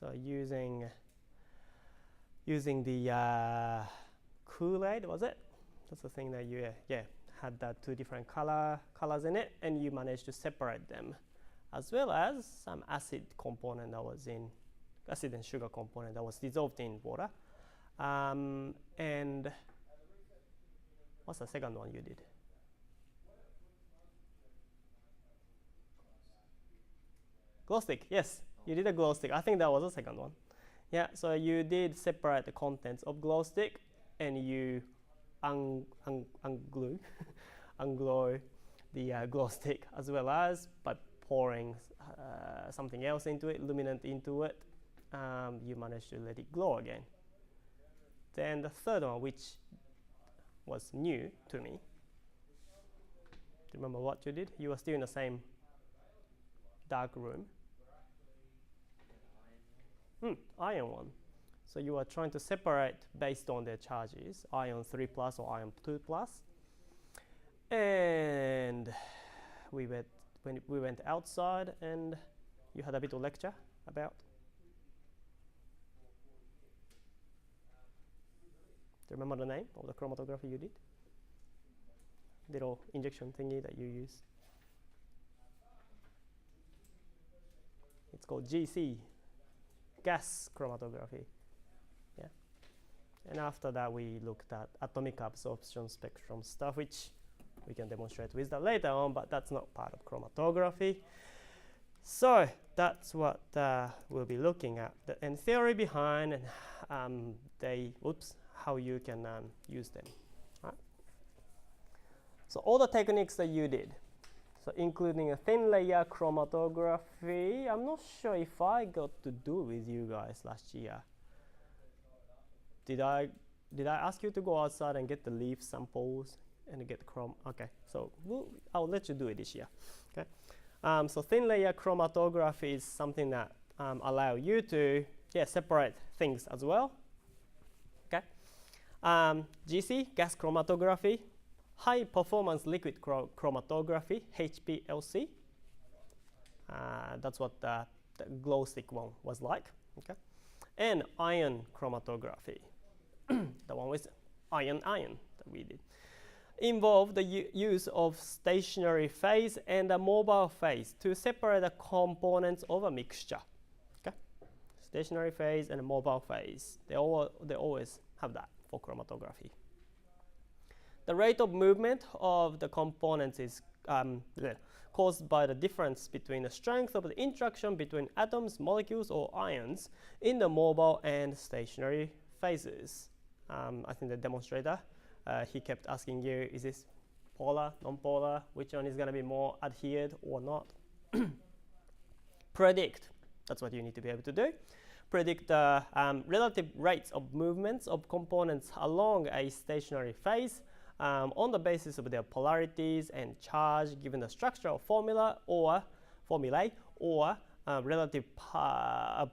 So using the Kool-Aid, was it? That's the thing that you had that two different colors in it, and you managed to separate them, as well as some acid component that was in acid and sugar component that was dissolved in water. And what's the second one you did? Glow stick, yes, you did a glow stick. I think that was the second one. Yeah, so you did separate the contents of glow stick, and you unglow the glow stick, as well as by pouring something else into it, luminant into it, you managed to let it glow again. Then the third one, which was new to me, do you remember what you did? You were still in the same dark room. Ion one. So you are trying to separate based on their charges, ion 3 plus or ion 2 plus. And we went outside, and you had a bit of lecture about. Do you remember the name of the chromatography you did? Little injection thingy that you use. It's called GC, gas chromatography. Yeah. And after that, we looked at atomic absorption spectrum stuff, which we can demonstrate with that later on, but that's not part of chromatography. So that's what we'll be looking at, and theory behind, and how you can use them. Right? So all the techniques that you did, so including a thin layer chromatography, I'm not sure if I got to do with you guys last year. Did I ask you to go outside and get the leaf samples and get the chrome? Okay, so I'll let you do it this year. Okay, so thin layer chromatography is something that allow you to separate things as well. Okay, GC, gas chromatography, high performance liquid chromatography, HPLC. That's what the glow stick one was like. Okay, and ion chromatography, the one with ion that we did, involve the use of stationary phase and a mobile phase to separate the components of a mixture. Okay, stationary phase and a mobile phase. They always have that for chromatography. The rate of movement of the components is caused by the difference between the strength of the interaction between atoms, molecules, or ions in the mobile and stationary phases. I think the demonstrator, he kept asking you, is this polar, non-polar, which one is going to be more adhered or not? Predict, that's what you need to be able to do. Predict the relative rates of movements of components along a stationary phase on the basis of their polarities and charge given the structural formulae or relative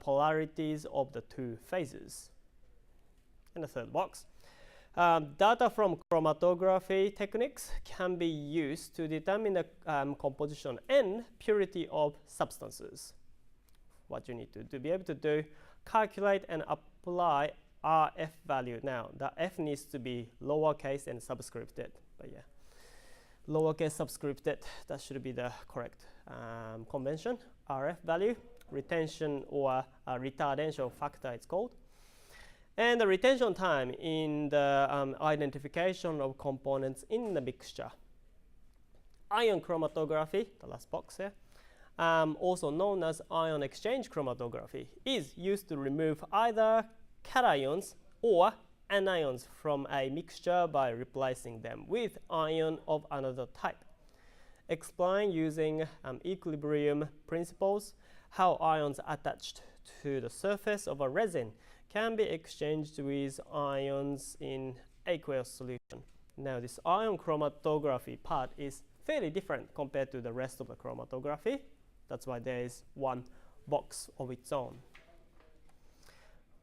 polarities of the two phases. In the third box, data from chromatography techniques can be used to determine the composition and purity of substances. What you need to be able to do, calculate and apply RF value. Now, the F needs to be lowercase and subscripted, but yeah, lowercase subscripted, that should be the correct convention. RF value, retention or retardation factor it's called, and the retention time in the identification of components in the mixture. Ion chromatography, the last box here, also known as ion exchange chromatography, is used to remove either cations or anions from a mixture by replacing them with ion of another type. Explain using equilibrium principles how ions attached to the surface of a resin can be exchanged with ions in aqueous solution. Now, this ion chromatography part is fairly different compared to the rest of the chromatography. That's why there is one box of its own.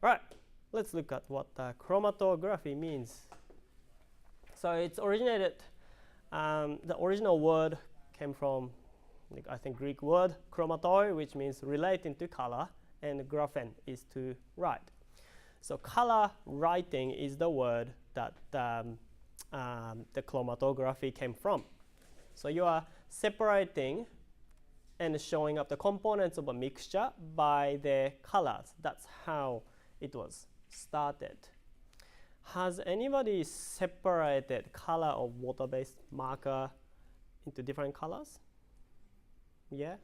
All right. Let's look at what chromatography means. So it's originated, the original word came from, I think, Greek word chromatoi, which means relating to color, and graphene is to right. So color writing is the word that the chromatography came from. So you are separating and showing up the components of a mixture by their colors. That's how it was started. Has anybody separated color of water-based marker into different colors? Yeah?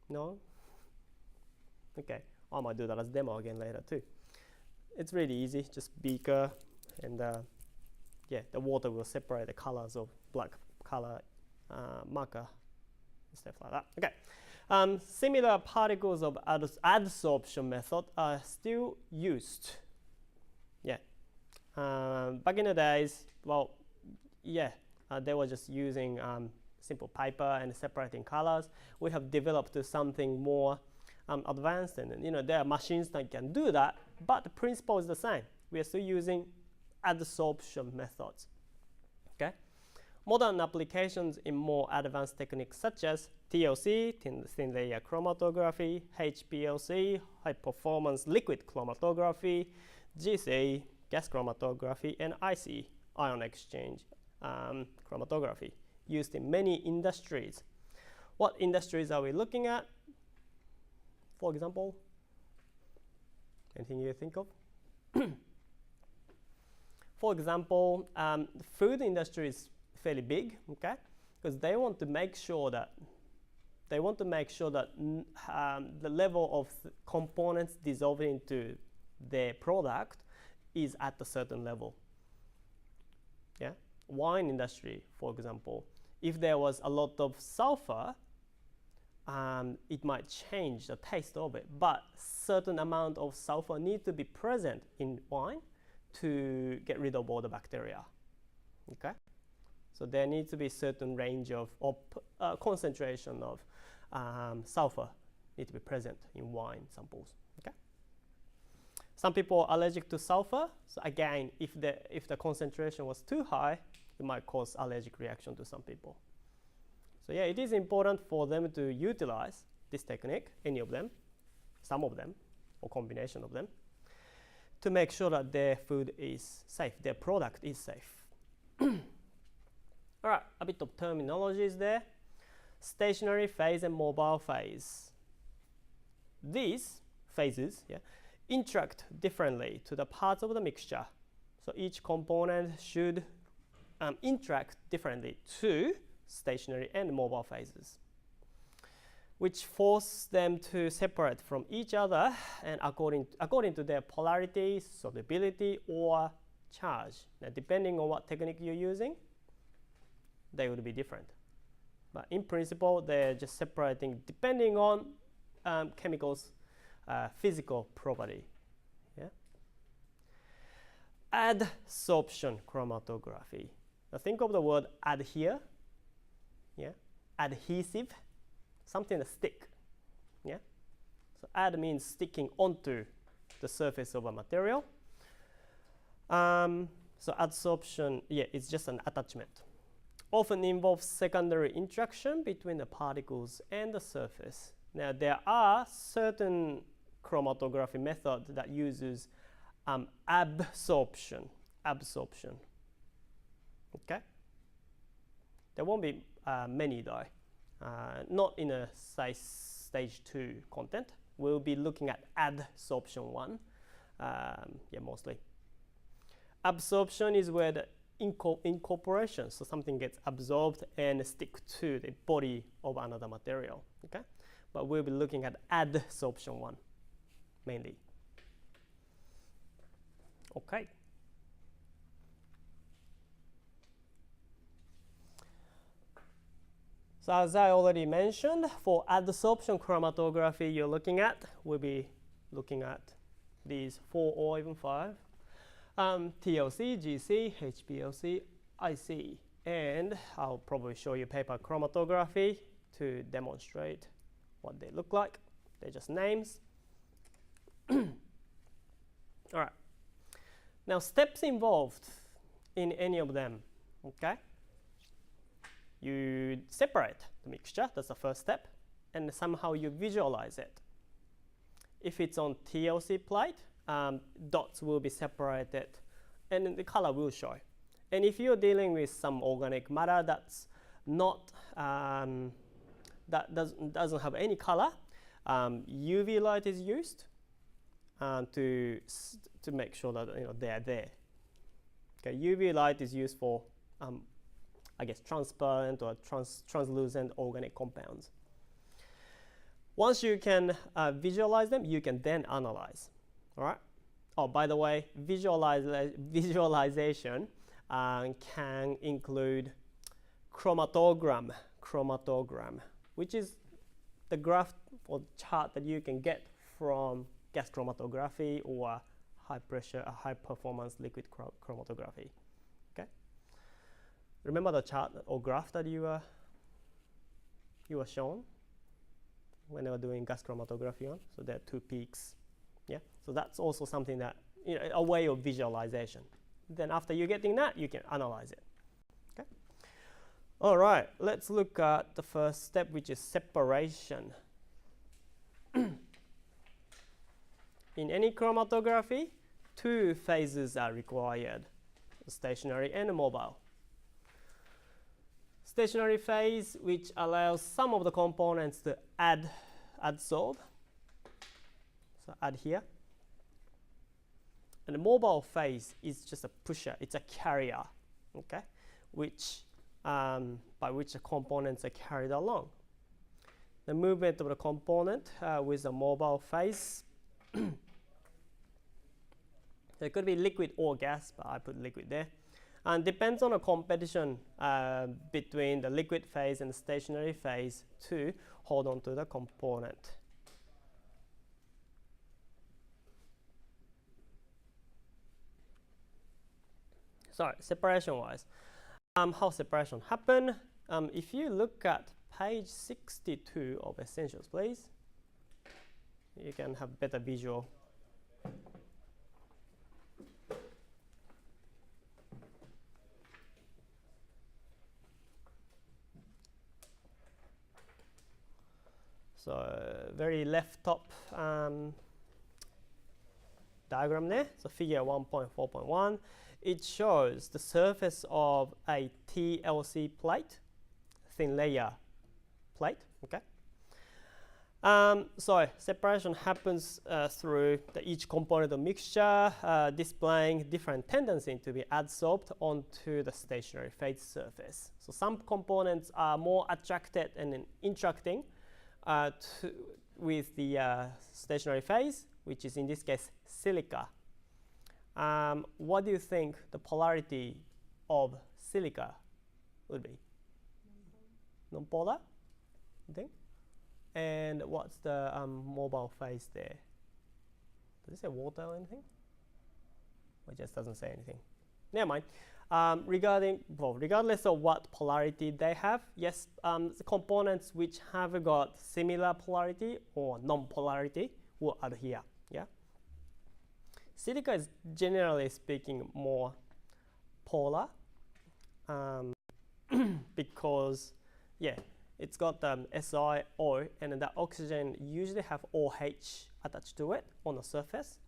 No? Okay, I might do that as demo again later too. It's really easy, just beaker and yeah, the water will separate the colors of black color marker and stuff like that. Okay, similar particles of adsorption method are still used. Yeah, back in the days, well, yeah, they were just using simple paper and separating colors. We have developed something more advanced, and there are machines that can do that, but the principle is the same. We are still using adsorption methods. Okay, modern applications in more advanced techniques such as TLC, thin layer chromatography, HPLC, high performance liquid chromatography, GC, gas chromatography, and IC, ion exchange chromatography, used in many industries. What industries are we looking at? For example, anything you think of? For example, the food industry is fairly big, okay, because they want to make sure that the level of components dissolved into their product is at a certain level. Yeah, wine industry, for example, if there was a lot of sulfur, it might change the taste of it, but certain amount of sulfur needs to be present in wine to get rid of all the bacteria. Okay, so there needs to be certain range of concentration of sulfur need to be present in wine samples. Okay, some people are allergic to sulfur, so again, if the concentration was too high, it might cause allergic reaction to some people. So yeah, it is important for them to utilize this technique, any of them, some of them, or combination of them, to make sure that their food is safe, their product is safe. All right, a bit of terminologies there. Stationary phase and mobile phase. These phases, yeah, interact differently to the parts of the mixture. So each component should interact differently to stationary and mobile phases, which force them to separate from each other and according to their polarity, solubility, or charge. Now, depending on what technique you're using, they would be different. But in principle, they're just separating depending on chemicals' physical property. Yeah? Adsorption chromatography. Now think of the word adhere. Yeah, adhesive, something that stick. Yeah, so ad means sticking onto the surface of a material. So adsorption, yeah, it's just an attachment. Often involves secondary interaction between the particles and the surface. Now there are certain chromatography methods that uses absorption. Okay, there won't be many though, not in a SACE stage 2 content. We'll be looking at adsorption 1, yeah, mostly. Absorption is where the incorporation, so something gets absorbed and stick to the body of another material. Okay, but we'll be looking at adsorption 1 mainly. Okay. So as I already mentioned, for adsorption chromatography we'll be looking at these 4 or even 5. TLC, GC, HPLC, IC, and I'll probably show you paper chromatography to demonstrate what they look like. They're just names. All right. Now steps involved in any of them, okay? You separate the mixture, that's the first step, and somehow you visualize it. if it's on TLC plate, dots will be separated and then the color will show. And if you're dealing with some organic matter that's not that doesn't have any color, UV light is used to make sure that they are there. Okay, UV light is used for I guess transparent or translucent organic compounds. Once you can visualize them, you can then analyze. All right. Oh, by the way, visualization can include chromatogram, which is the graph or chart that you can get from gas chromatography or high pressure, high performance liquid chromatography. Okay. Remember the chart or graph that you were shown when they were doing gas chromatography on? So there are two peaks. Yeah. So that's also something that a way of visualization. Then after you're getting that, you can analyze it. Okay. All right. Let's look at the first step, which is separation. In any chromatography, two phases are required: stationary and mobile. Stationary phase, which allows some of the components to adsorb. So add here. And the mobile phase is just a pusher. It's a carrier, okay, by which the components are carried along. The movement of the component with the mobile phase. So it could be liquid or gas, but I put liquid there. And depends on the competition between the liquid phase and the stationary phase to hold on to the component. Sorry, separation-wise. How separation happen? If you look at page 62 of Essentials, please, you can have better visual. So very left top diagram there. So figure 1.4.1. It shows the surface of a TLC plate, thin layer plate. Okay. So separation happens through each component of mixture displaying different tendency to be adsorbed onto the stationary phase surface. So some components are more attracted and interacting with the stationary phase, which is in this case silica. What do you think the polarity of silica would be? Non-polar, you think? And what's the mobile phase there? Does it say water or anything? Or it just doesn't say anything? Never mind. Regardless of what polarity they have, yes, the components which have got similar polarity or non-polarity will adhere. Yeah. Silica is generally speaking more polar because, yeah, it's got SiO, and the oxygen usually have OH attached to it on the surface.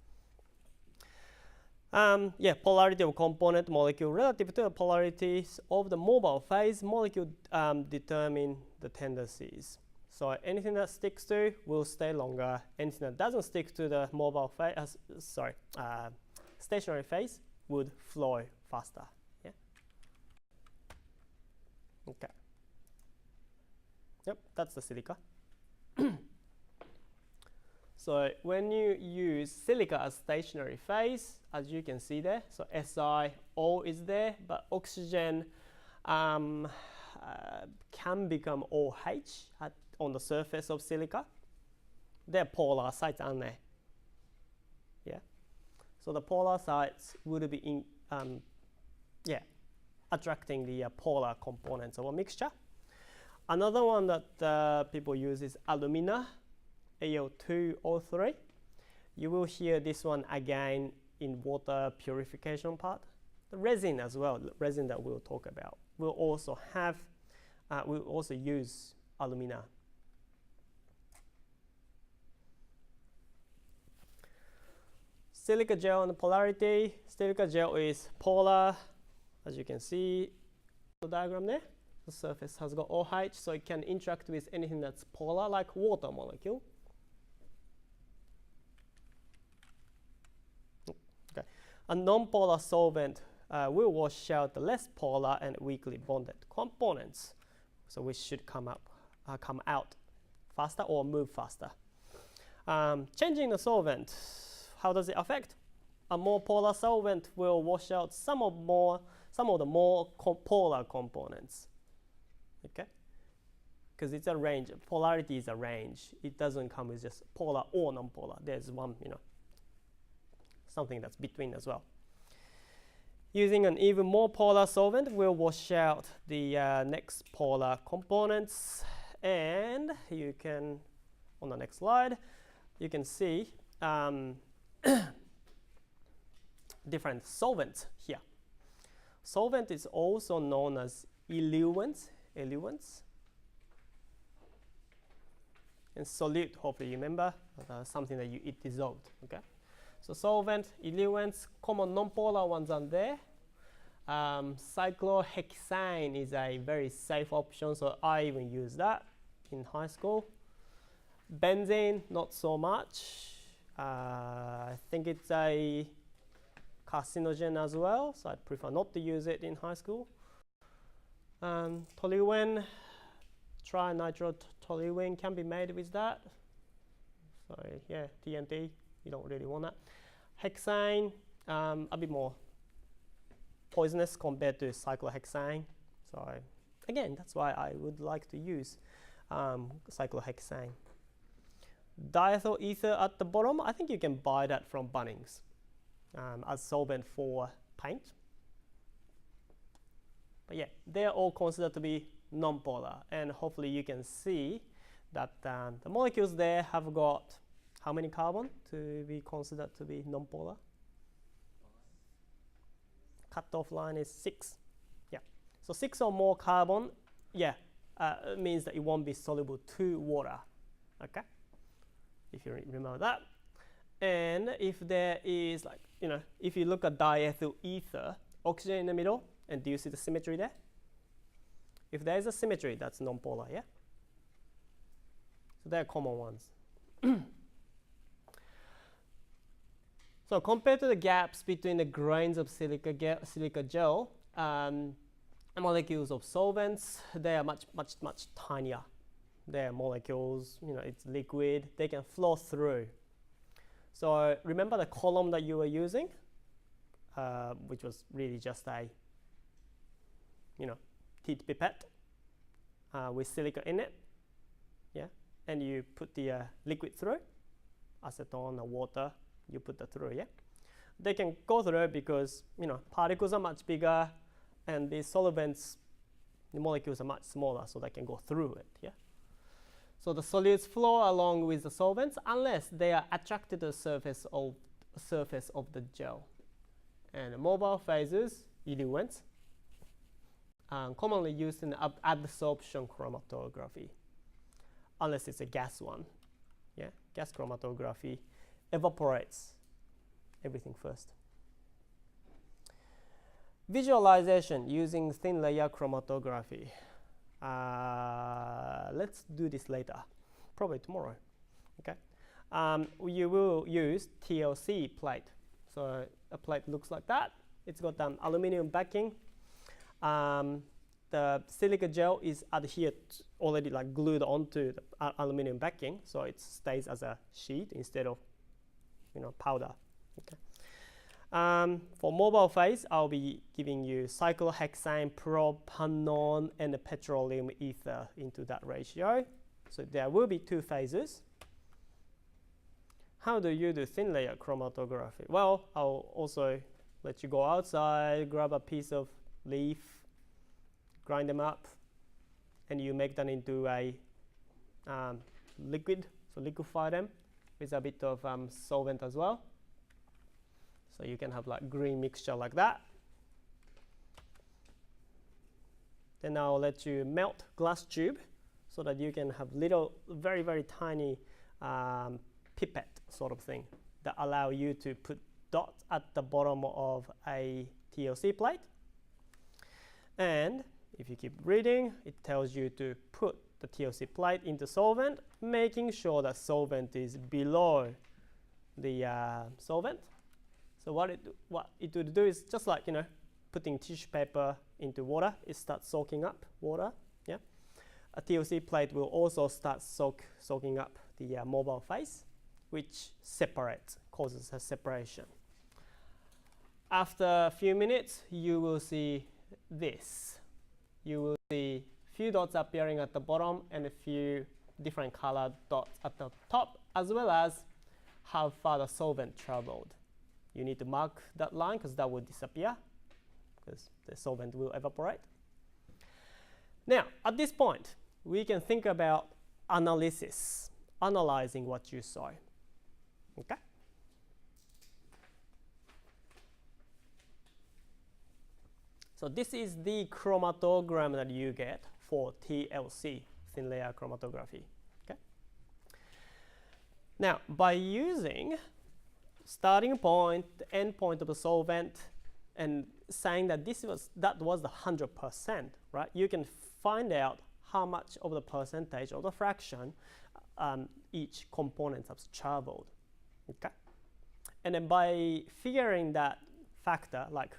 Yeah, polarity of component molecule relative to the polarities of the mobile phase molecule determine the tendencies. So anything that sticks to will stay longer. Anything that doesn't stick to the mobile phase, stationary phase would flow faster. Yeah. Okay. Yep, that's the silica. So when you use silica as stationary phase, as you can see there, so SiO is there, but oxygen can become OH on the surface of silica. They're polar sites, aren't they? Yeah. So the polar sites would be attracting the polar components of a mixture. Another one that people use is alumina, Al2O3. You will hear this one again in water purification part. The resin as well, the resin that we'll talk about, will also have, we'll also use alumina. Silica gel and polarity. Silica gel is polar, as you can see the diagram there. The surface has got OH, so it can interact with anything that's polar, like water molecule. Okay. A non-polar solvent will wash out the less polar and weakly bonded components, so which should come out faster or move faster. Changing the solvent, how does it affect? A more polar solvent will wash out some of the more polar components. Okay, because it's a range. Polarity is a range. It doesn't come with just polar or non-polar. There's one, something that's between as well. Using an even more polar solvent will wash out the next polar components, and you can, on the next slide, you can see different solvents here. Solvent is also known as eluents. And solute, hopefully you remember, something that you eat dissolved. Okay, so solvent, eluents, common non-polar ones are there. Cyclohexane is a very safe option, so I even use that in high school. Benzene, not so much. I think it's a carcinogen as well, so I prefer not to use it in high school. Toluene, trinitro-toluene can be made with that. So yeah, TNT, you don't really want that. Hexane, a bit more poisonous compared to cyclohexane. So again, that's why I would like to use cyclohexane. Diethyl ether at the bottom, I think you can buy that from Bunnings as solvent for paint. But yeah, they're all considered to be non-polar, and hopefully you can see that the molecules there have got how many carbon to be considered to be non-polar? Cut-off line is 6. Yeah, so 6 or more carbon, yeah, means that it won't be soluble to water. Okay, if you remember that. And if there is, like, if you look at diethyl ether, oxygen in the middle, and do you see the symmetry there? If there is a symmetry, that's non-polar, yeah? So they're common ones. So compared to the gaps between the grains of silica gel, molecules of solvents, they are much tinier. They are molecules, it's liquid, they can flow through. So remember the column that you were using, which was really just a teat pipette with silica in it, yeah, and you put the liquid through, acetone or water, you put that through, yeah. They can go through because particles are much bigger, and the solvents, the molecules are much smaller, so they can go through it, yeah. So the solutes flow along with the solvents unless they are attracted to the surface of the gel. And mobile phases, eluents, commonly used in adsorption chromatography, unless it's a gas one. Yeah, gas chromatography evaporates everything first. Visualization using thin layer chromatography. Let's do this later, probably tomorrow. Okay, you will use TLC plate. So a plate looks like that. It's got aluminum backing. The silica gel is adhered, already like glued onto the aluminum backing, so it stays as a sheet instead of powder. Okay. For mobile phase, I'll be giving you cyclohexane, propanone, and the petroleum ether into that ratio. So there will be 2 phases. How do you do thin layer chromatography? Well, I'll also let you go outside, grab a piece of leaf, grind them up, and you make them into a liquid, so liquefy them with a bit of solvent as well. So you can have like green mixture like that. Then I'll let you melt glass tube so that you can have little, very tiny pipette sort of thing that allow you to put dot at the bottom of a TLC plate. And if you keep reading, it tells you to put the TLC plate into solvent, making sure that solvent is below the solvent. So what it would do is just like, putting tissue paper into water, it starts soaking up water. Yeah, a TLC plate will also start soaking up the mobile phase, which causes a separation. After a few minutes, you will see this. You will see a few dots appearing at the bottom and a few different colored dots at the top, as well as how far the solvent traveled. You need to mark that line because that will disappear because the solvent will evaporate. Now, at this point, we can think about analysis, analyzing what you saw. Okay? So this is the chromatogram that you get for TLC, thin layer chromatography. Okay? Now, by using starting point, the end point of the solvent, and saying that that was the 100%, right? You can find out how much of the percentage or the fraction each component has traveled. Okay? And then by figuring that factor, like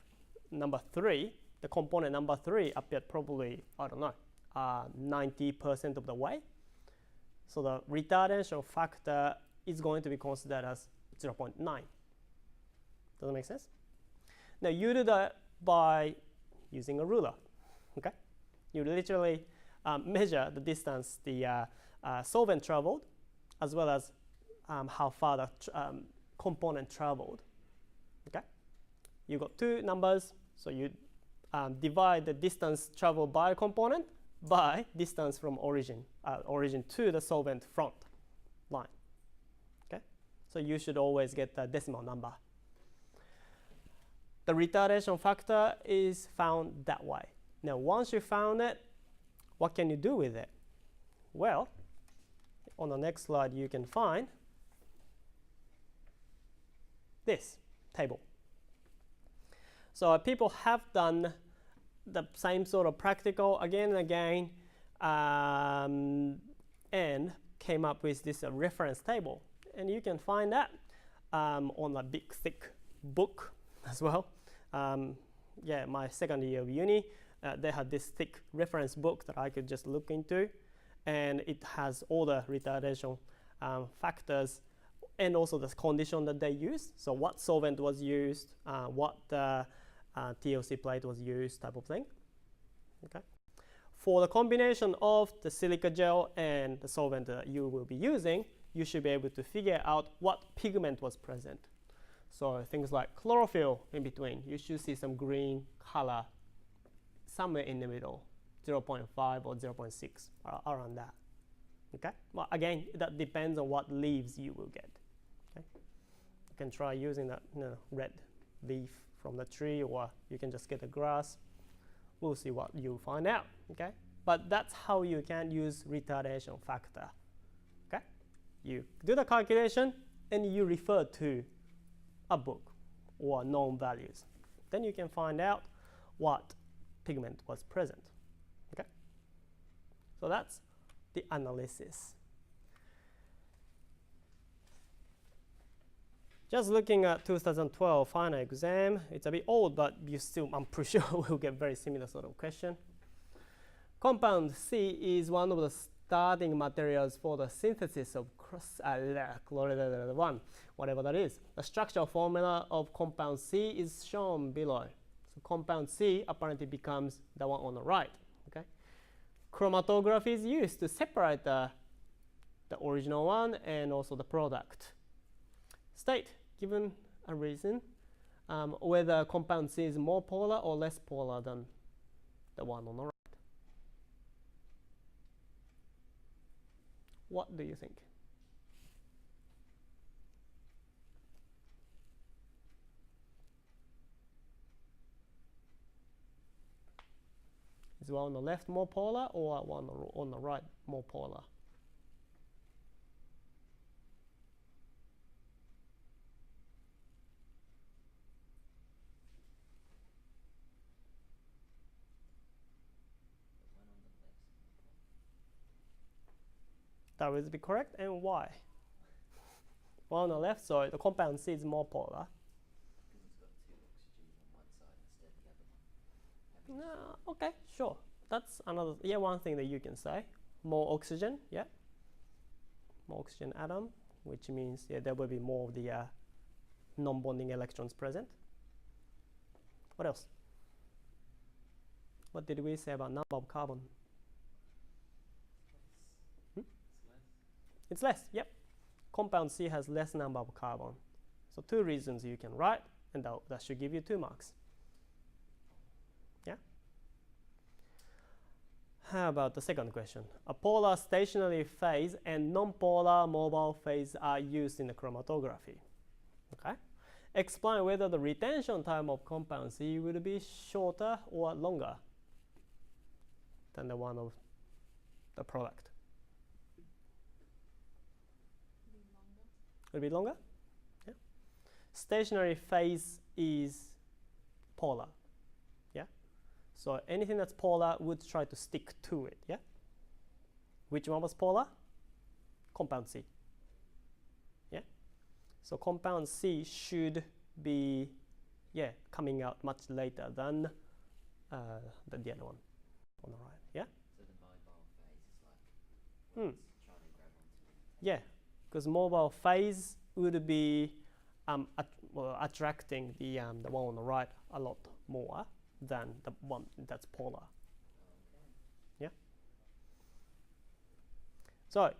number 3, the component number 3 appeared probably, I don't know, 90% of the way. So the retardation factor is going to be considered as 0.9. Does that make sense? Now you do that by using a ruler. Okay? You literally measure the distance the solvent traveled, as well as how far the component traveled. Okay? You got 2 numbers, so you divide the distance traveled by a component by distance from origin to the solvent front line. Okay? So you should always get the decimal number. The retardation factor is found that way. Now, once you found it, what can you do with it? Well, on the next slide, you can find this table. So people have done the same sort of practical again and again, and came up with this reference table. And you can find that on a big, thick book as well. Yeah, my second year of uni, they had this thick reference book that I could just look into, and it has all the retardation factors and also the condition that they used. So what solvent was used, what TLC plate was used, type of thing. Okay. For the combination of the silica gel and the solvent that you will be using, you should be able to figure out what pigment was present. So things like chlorophyll in between, you should see some green color somewhere in the middle, 0.5 or 0.6, around that. Okay. Well, again, that depends on what leaves you will get. Okay. You can try using that red leaf from the tree, or you can just get the grass. We'll see what you find out. Okay. But that's how you can use retardation factor. Okay. You do the calculation and you refer to a book or known values. Then you can find out what pigment was present. Okay? So that's the analysis. Just looking at 2012 final exam, it's a bit old, but you still, I'm pretty sure we'll get very similar sort of question. Compound C is one of the starting materials for the synthesis of whatever that is. The structural formula of compound C is shown below. So compound C apparently becomes the one on the right. Okay? Chromatography is used to separate the original one and also the product. State, given a reason, whether compound C is more polar or less polar than the one on the right. What do you think? Is one on the left more polar or one on the right more polar? That would be correct. And why? Well, on the left side, the compound C is more polar. No, okay, sure. That's another, one thing that you can say. More oxygen, more oxygen atom, which means there will be more of the non-bonding electrons present. What else? What did we say about number of carbon? It's less, yep. Compound C has less number of carbon. So 2 reasons you can write, and that should give you 2 marks. Yeah? How about the second question? A polar stationary phase and non-polar mobile phase are used in the chromatography. Okay? Explain whether the retention time of compound C would be shorter or longer than the one of the product. Would it be longer? Yeah. Stationary phase is polar. Yeah. So anything that's polar would try to stick to it. Yeah. Which one was polar? Compound C. Yeah. So compound C should be coming out much later than the other one on the right. Yeah. So the mobile phase is like it's trying to grab onto it. Yeah. Because mobile phase would be attracting the one on the right a lot more than the one that's polar. Okay. Yeah. So,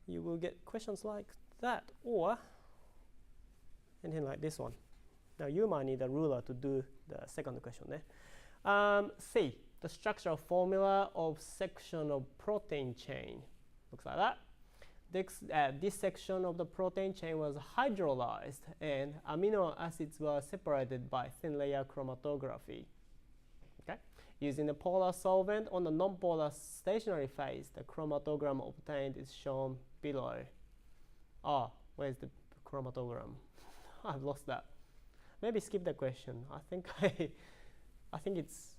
you will get questions like that or anything like this one. Now you might need a ruler to do the second question there. C, the structural formula of section of protein chain. Looks like that. This section of the protein chain was hydrolyzed and amino acids were separated by thin layer chromatography. Okay? Using the polar solvent on the non-polar stationary phase, the chromatogram obtained is shown below. Where's the chromatogram? I've lost that. Maybe skip the question. I think it's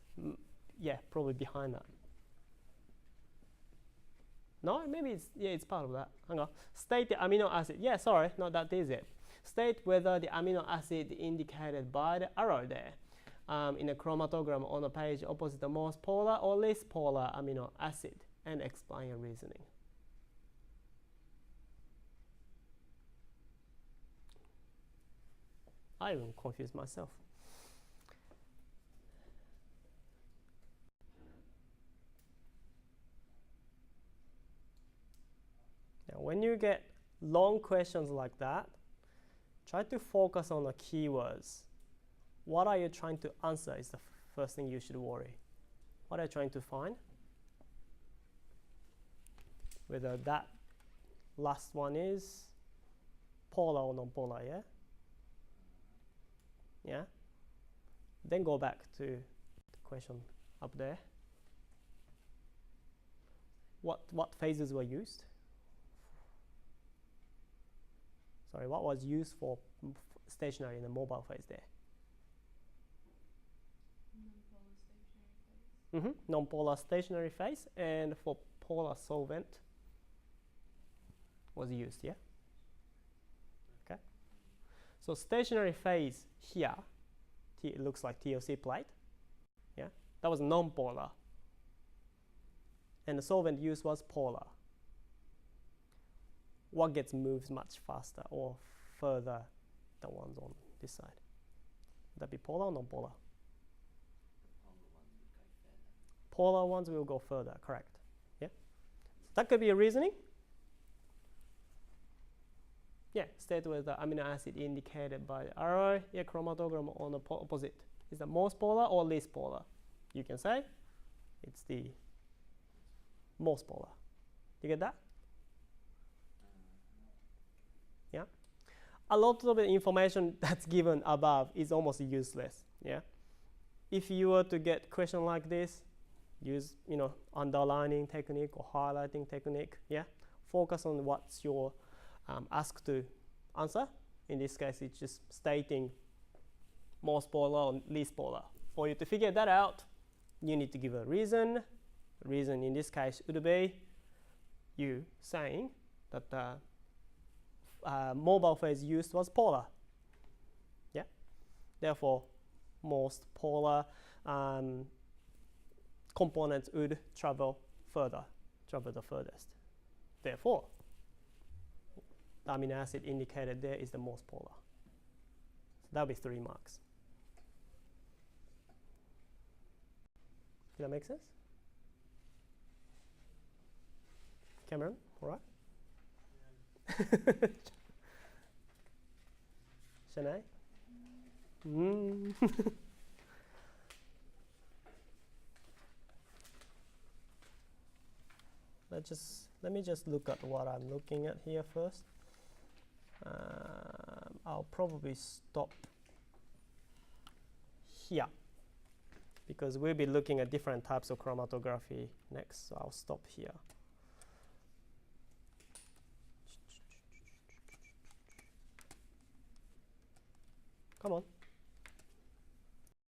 probably behind that. No, maybe it's part of that. Hang on. State the amino acid. Yeah, sorry, no, that is it. State whether the amino acid indicated by the arrow there in the chromatogram on the page opposite the most polar or least polar amino acid, and explain your reasoning. I even confused myself. Now, when you get long questions like that, try to focus on the keywords. What are you trying to answer is the first thing you should worry. What are you trying to find? Whether that last one is polar or non-polar, yeah? Yeah? Then go back to the question up there. What phases were used? Sorry, what was used for stationary and the mobile phase there? Non-polar stationary phase, and for polar solvent was used, yeah? Okay. So stationary phase here, it looks like TOC plate, yeah? That was non-polar. And the solvent used was polar. What gets moved much faster or further than ones on this side? Would that be polar or non-polar? Polar ones will go further, correct. Yeah. So that could be a reasoning. Yeah, state with the amino acid indicated by the arrow. Yeah, chromatogram on the opposite. Is the most polar or least polar? You can say it's the most polar. You get that? Yeah. A lot of the information that's given above is almost useless. Yeah. If you were to get a question like this, use underlining technique or highlighting technique. Yeah. Focus on what's your asked to answer. In this case, it's just stating most polar or least polar. For you to figure that out, you need to give a reason The reason in this case would be you saying that the mobile phase used was polar. Yeah. Therefore, most polar components would travel the furthest. Therefore, the amino acid indicated there is the most polar. So that would be 3 marks. Does that make sense? Cameron, all right? Shanae? Let me just look at what I'm looking at here first. I'll probably stop here because we'll be looking at different types of chromatography next, so I'll stop here. Come on.